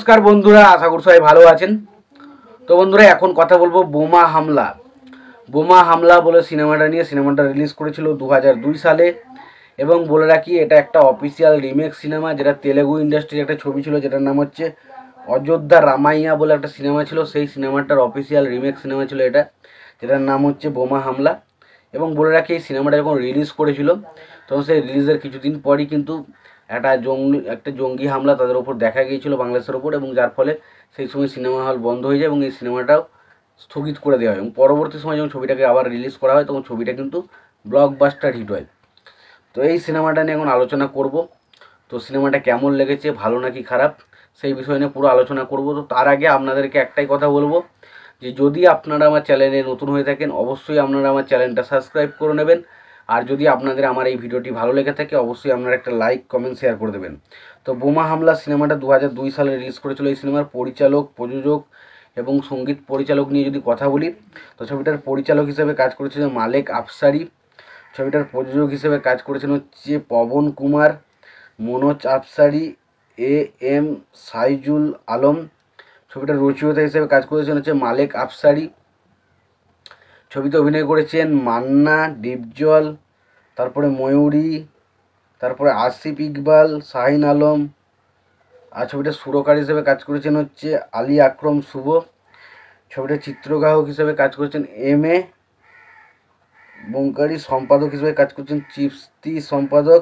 নমস্কার বন্ধুরা, আশা করি সবাই ভালো আছেন। তো বন্ধুরা, এখন কথা বলবো বোমা হামলা। বোমা হামলা বলে সিনেমাটা নিয়ে। সিনেমাটা রিলিজ করেছিল 2002 সালে এবং বলে রাখি এটা একটা অফিসিয়াল রিমেক সিনেমা, যেটা তেলেগু ইন্ডাস্ট্রির একটা ছবি ছিল, যেটার নাম হচ্ছে অযোধ্যা রামাইয়া বলে একটা সিনেমা ছিল। সেই সিনেমাটার অফিসিয়াল রিমেক সিনেমা ছিল এটা, যেটার নাম হচ্ছে বোমা হামলা। এবং বলে রাখি এই সিনেমাটা যখন রিলিজ করেছিল তখন সেই রিলিজের কিছুদিন পরই কিন্তু একটা জঙ্গি হামলা তাদের ওপর দেখা গিয়েছিল, বাংলাদেশের ওপর, এবং যার ফলে সেই সময় সিনেমা হল বন্ধ হয়ে যায় এবং এই সিনেমাটাও স্থগিত করে দেওয়া হয়। এবং পরবর্তী সময় যখন ছবিটাকে আবার রিলিজ করা হয় তখন ছবিটা কিন্তু ব্লকবাস্টার হিট হয়। তো এই সিনেমাটা নিয়ে এখন আলোচনা করব। তো সিনেমাটা কেমন লেগেছে, ভালো নাকি খারাপ, সেই বিষয় নিয়ে পুরো আলোচনা করব। তো তার আগে আপনাদেরকে একটাই কথা বলবো যে যদি আপনারা আমার চ্যানেলে নতুন হয়ে থাকেন অবশ্যই আপনারা আমার চ্যানেলটা সাবস্ক্রাইব করে নেবেন। আর যদি আপনাদের আমার এই ভিডিওটি ভালো লেগে থাকে অবশ্যই আপনারা একটা লাইক, কমেন্ট, শেয়ার করে দেবেন। তো বোমা হামলা সিনেমাটা 2002 সালে রিলিজ করেছিল। এই সিনেমার পরিচালক, প্রযোজক এবং সঙ্গীত পরিচালক নিয়ে যদি কথা বলি, তো ছবিটার পরিচালক হিসেবে কাজ করেছিল মালেক আফসারি। ছবিটার প্রযোজক হিসেবে কাজ করেছেন হচ্ছে পবন কুমার, মনোজ আফসারি, এম সাইজুল আলম। ছবিটার রচয়িতা হিসেবে কাজ করেছেন হচ্ছে মালেক আফসারি। ছবিতে অভিনয় করেছেন মান্না, ডিপজল, তারপরে ময়ূরী, তারপরে আসিফ ইকবাল, শাহিন আলম। আর ছবিটার সুরকার হিসেবে কাজ করেছেন হচ্ছে আলী আকরম শুভ। ছবিটার চিত্রগ্রাহক হিসেবে কাজ করেছেন এম বঙ্কারি, সম্পাদক হিসেবে কাজ করছেন চিপস্তি সম্পাদক।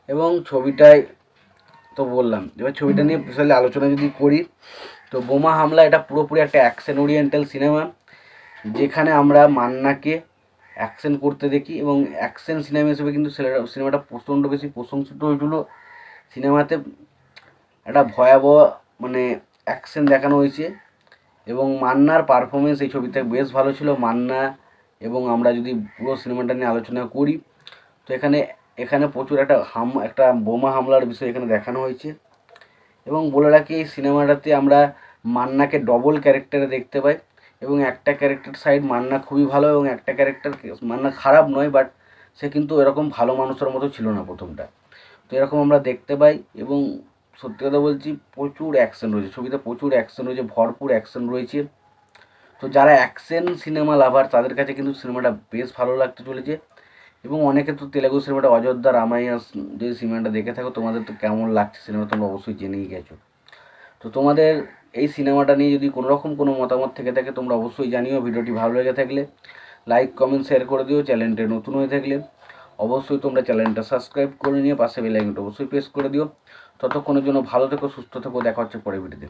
এবং ছবিটায় তো বললাম, এবার ছবিটা নিয়ে বিশাল আলোচনা যদি করি, তো বোমা হামলা এটা পুরোপুরি একটা অ্যাকশন ওরিয়েন্টাল সিনেমা, যেখানে আমরা মান্নাকে অ্যাকশন করতে দেখি এবং অ্যাকশন সিনেমা হিসেবে কিন্তু সিনেমাটা প্রচণ্ড বেশি প্রশংসিত হয়েছিল। সিনেমাতে একটা ভয়াবহ অ্যাকশন দেখানো হয়েছে এবং মান্নার পারফরমেন্স এই ছবিতে বেশ ভালো ছিল। মান্না এবং আমরা যদি পুরো সিনেমাটা নিয়ে আলোচনা করি, তো এখানে প্রচুর একটা বোমা হামলার বিষয় এখানে দেখানো হয়েছে। এবং বলে রাখি এই সিনেমাটাতে আমরা মান্নাকে ডবল ক্যারেক্টারে দেখতে পাই এবং একটা ক্যারেক্টার সাইড মান্না খুবই ভালো এবং একটা ক্যারেক্টার মান্না খারাপ নয়, বাট সে কিন্তু এরকম ভালো মানুষের মতো ছিল না প্রথমটা। তো এরকম আমরা দেখতে পাই এবং সত্যি কথা বলছি প্রচুর অ্যাকশন রয়েছে ছবিতে, প্রচুর অ্যাকশন রয়েছে, ভরপুর অ্যাকশন রয়েছে। তো যারা অ্যাকশন সিনেমা লাভার তাদের কাছে কিন্তু সিনেমাটা বেশ ভালো লাগতে চলেছে। এবং অনেকে তো তেলেগু সিনেমাটা অযোধ্যা রামাইয়া যে সিনেমাটা দেখে থাকো, তোমাদের তো কেমন লাগছে সিনেমা তোমরা অবশ্যই জেনেই গেছো। তো তোমাদের এই সিনেমাটা নিয়ে যদি কোনোরকম কোনো মতামত থেকে থাকে তোমরা অবশ্যই জানিও। ভিডিওটি ভালো লেগে থাকলে লাইক, কমেন্ট, শেয়ার করে দিও। চ্যানেলটা নতুন হয়ে থাকলে অবশ্যই তোমরা চ্যানেলটা সাবস্ক্রাইব করে নিয়ে পাশে বেল আইকনটা অবশ্যই প্রেস করে দিও। ততক্ষণের জন্য ভালো থেকো, সুস্থ থেকো, দেখা হচ্ছে পরের ভিডিওতে।